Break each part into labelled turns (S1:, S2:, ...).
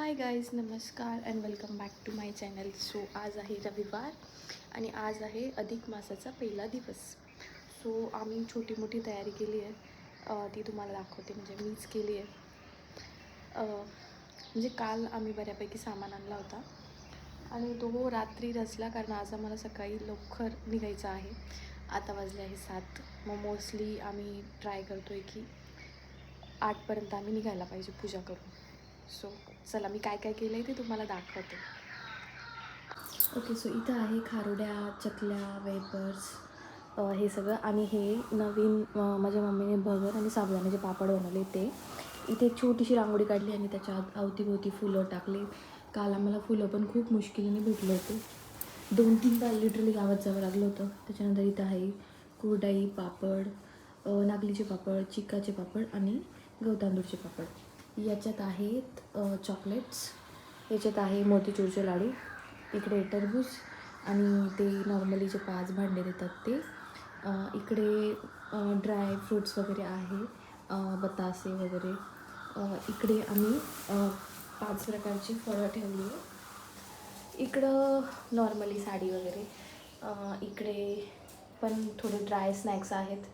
S1: हाय guys, नमस्कार and welcome back to my channel. So आज आहे रविवार आणि आज आहे अधिक मासाचा पहिला दिवस. सो आम्ही छोटी मोठी तयारी केली आहे, ती तुम्हाला दाखवते. म्हणजे मीच केली आहे. म्हणजे काल आम्ही बऱ्यापैकी सामान आणला होता आणि तो रात्री रचला, कारण आज आम्हाला सकाळी लवकर निघायचं आहे. आता वाजले आहे 7. मग मोस्टली आम्ही ट्राय करतो आहे की 8पर्यंत आम्ही निघायला पाहिजे पूजा करून. सो चला, मी काय काय केलं आहे ते तुम्हाला दाखवते. ओके, सो इथं आहे खारोड्या, चकल्या, वेपर्स, हे सगळं. आणि हे नवीन माझ्या मम्मीने भगर आणि साबुदाण्याचे पापड बनवले ते. इथे एक छोटीशी रांगोळी काढली आणि त्याच्यात अवतीभोवती फुलं टाकली. काल आम्हाला फुलं पण खूप मुश्किलीने भेटले होते. 2-3 तास लिटरली गावात जावं लागलं होतं. त्याच्यानंतर इथं आहे कुरडई, पापड, नागलीचे पापड, चिकाचे पापड आणि गवतांदूळचे पापड. याच्यात आहेत चॉकलेट्स, याच्यात आहे मोतीचूरचे लाडू, इकडे टरबूज आणि ते नॉर्मली जे 5 भांडे देतात ते, इकडे ड्राय फ्रूट्स वगैरे आहे, बतासे वगैरे. इकडे आम्ही 5 प्रकारची फळं ठेवली आहे. इकडं नॉर्मली साडी वगैरे. इकडे पण थोडे ड्राय स्नॅक्स आहेत.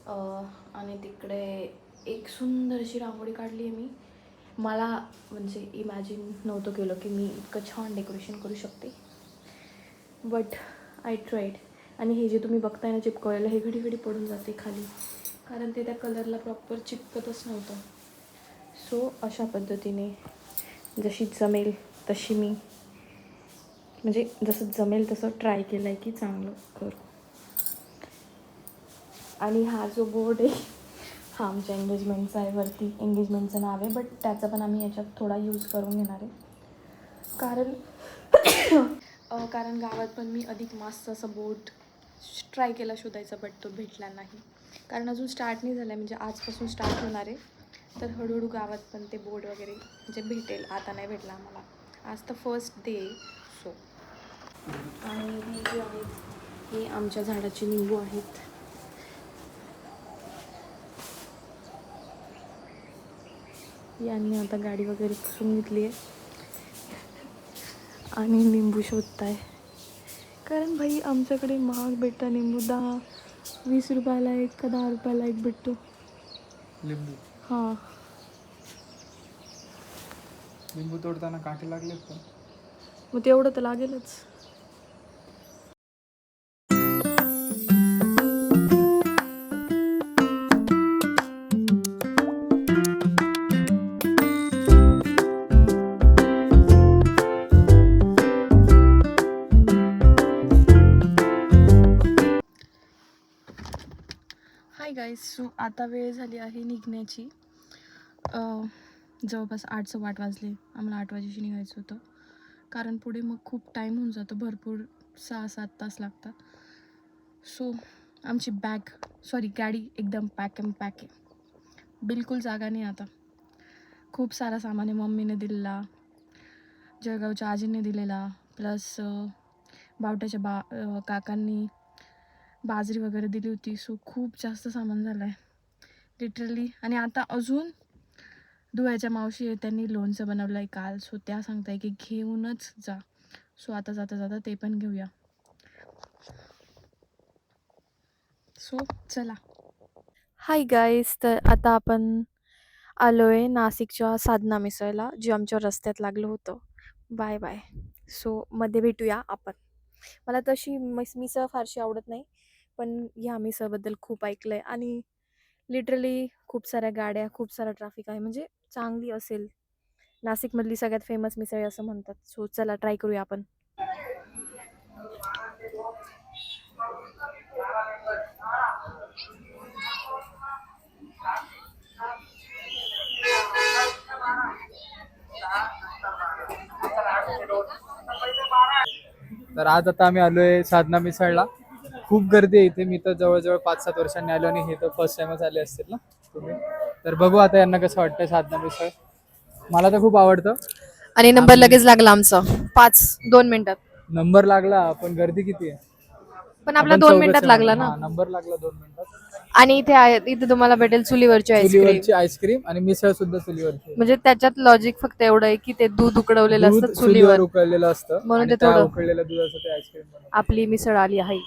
S1: आणि तिकडे एक सुंदरशी रांगोळी काढली आहे मी. मला म्हणजे इमॅजिन नव्हतं केलं की मी इतकं छान डेकोरेशन करू शकते, बट आय ट्राईड. आणि हे जे तुम्ही बघताय ना चिपकवलेलं, हे घडी घडी पडून जाते खाली, कारण ते त्या कलरला प्रॉपर चिपकतच नव्हतं. सो अशा पद्धतीने जशी जमेल तशी मी, म्हणजे जसं जमेल तसं ट्राय केलं आहे की चांगलं करू. आणि हा जो बोर्ड आहे हा आमच्या एंगेजमेंटचा आहे. वरती एंगेजमेंटचं नाव आहे, बट त्याचा पण आम्ही याच्यात थोडा यूज करून घेणार आहे. कारण गावात पण मी अधिक मासचा असं बोर्ड ट्राय केला शोधायचा, बट तो भेटला नाही. कारण अजून स्टार्ट नाही झालं आहे, म्हणजे आजपासून स्टार्ट होणार आहे. तर हळूहळू गावात पण ते बोर्ड वगैरे म्हणजे भेटेल. आता नाही भेटला आम्हाला, आज तर फर्स्ट डे. सो आणि ही जी आहेत ही आमच्या झाडाची निंबू आहेत. यांनी आता गाडी वगैरे पुसून घेतली आहे आणि निंबू शोधताय, कारण भाई आमच्याकडे महाग भेटता निंबू. 10-20 रुपयाला एक का 10 रुपयाला एक भेटतो
S2: लिंबू.
S1: हां.
S2: लिंबू तोडताना काटे लागलेत का?
S1: मग तेवढं तर लागेलच. हाय गाईज, सो आता वेळ झाली आहे निघण्याची. जवळपास 8:15 वाजले. आम्हाला 8 वाजेशी निघायचं होतं, कारण पुढे मग खूप टाईम होऊन जातो, भरपूर 6-7 तास लागतात. सो आमची गाडी एकदम पॅक आहे. बिलकुल जागा नाही आता. खूप सारा सामान आहे. मम्मीने दिलेला, जळगावच्या आजीने दिलेला, प्लस बावट्याच्या काकांनी बाजरी वगैरे दिली होती. सो खूप जास्त सामान झालं आहे लिटरली. आणि आता अजून धुळ्याच्या मावशी आहे, त्यांनी लोणचं बनवलं आहे काल. सो त्या सांगताय की घेऊनच जा. सो आता जाता ते पण घेऊया. सो चला. हाय गाईज, तर आता आपण आलो आहे नाशिकच्या साधना मिसळला, जे आमच्या रस्त्यात लागलं होतं. Bye bye. सो मध्ये भेटूया आपण. मला तशी मिसळ फारशी आवडत नाही, पण ह्या मिसळबद्दल खूप ऐकलं आहे. आणि लिटरली खूप साऱ्या गाड्या, खूप सारा ट्रॅफिक आहे. म्हणजे चांगली असेल. नाशिकमधली सगळ्यात फेमस मिसळ आहे असं म्हणतात. सो चला ट्राय करूया आपण.
S2: तर आज आता आम्ही आलोय साधना मिसळला. खूप गर्दी आहे इथे. मी तर जवळजवळ 5-7 वर्षांनी आलो आणि हे तर फर्स्ट टाइमच आले असतील ना तुम्ही. तर बघू आता यांना कसं वाटतंय साधना मिसळ. मला तर खूप आवडतं.
S1: आणि नंबर लगेच लागला आमचा 2 मिनिटात.
S2: नंबर लागला, पण गर्दी किती आहे.
S1: पण आपला
S2: आपण
S1: 2
S2: चौघच
S1: मिनिटात
S2: आहे
S1: लागला
S2: म्हणून.
S1: ना.
S2: हा, नंबर लागला 2 मिनिटात.
S1: आणि इथे तुम्हाला भेटेल चुलीवरची आईस्क्रीम.
S2: चुलीवरची आईस्क्रीम आणि मिसळ सुद्धा चुलीवरची.
S1: म्हणजे त्याच्यात लॉजिक फक्त एवढं आहे की ते दूध उकडवलेलं
S2: दूध
S1: असतं
S2: चुलीवर
S1: चुलीवर,
S2: उकळलेलं असतं
S1: म्हणून
S2: आणि
S1: ते
S2: त्या
S1: थोडं
S2: उकळलेल्या दुधाचं ते आईस्क्रीम बनवतात.
S1: आपली मिसळ आली आहे.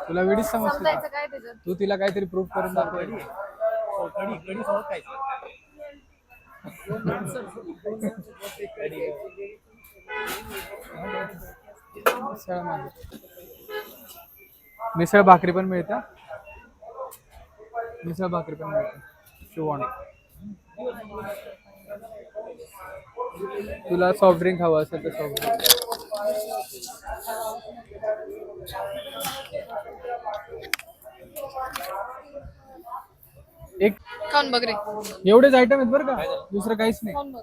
S2: तुला वेळीच समजते का?
S1: समजायचं काय त्याच्यात?
S2: तू तिला काहीतरी प्रूफ करून दाखव. मिसळ मागे. मिसळ भाकरी पण मिळते. मिसळ भाकरी पण मिळते. शिवण. तुला सॉफ्ट ड्रिंक हवं असेल तर सॉफ्ट ड्रिंक. एक
S1: खाऊन बघ रे.
S2: एवढेच आयटम आहेत बरं का, दुसरं काहीच नाही,
S1: खाऊन बघ.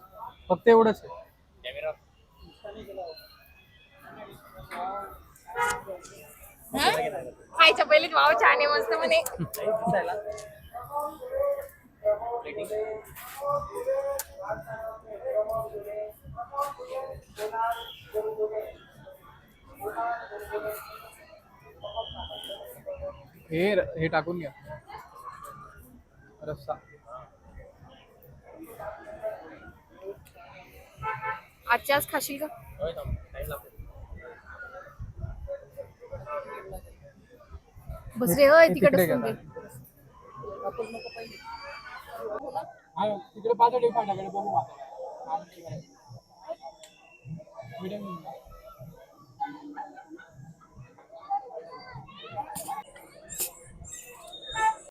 S2: फक्त एवढंच आहे.
S1: खायच्या पहिले वाव छान आहे मस्त म्हणे.
S2: हे टाकून घ्या रस्सा.
S1: आजच्या आज खाशील का? बस रे होय तिकडे
S2: घ्या. तिकडे पाच फाटाकडे बघू.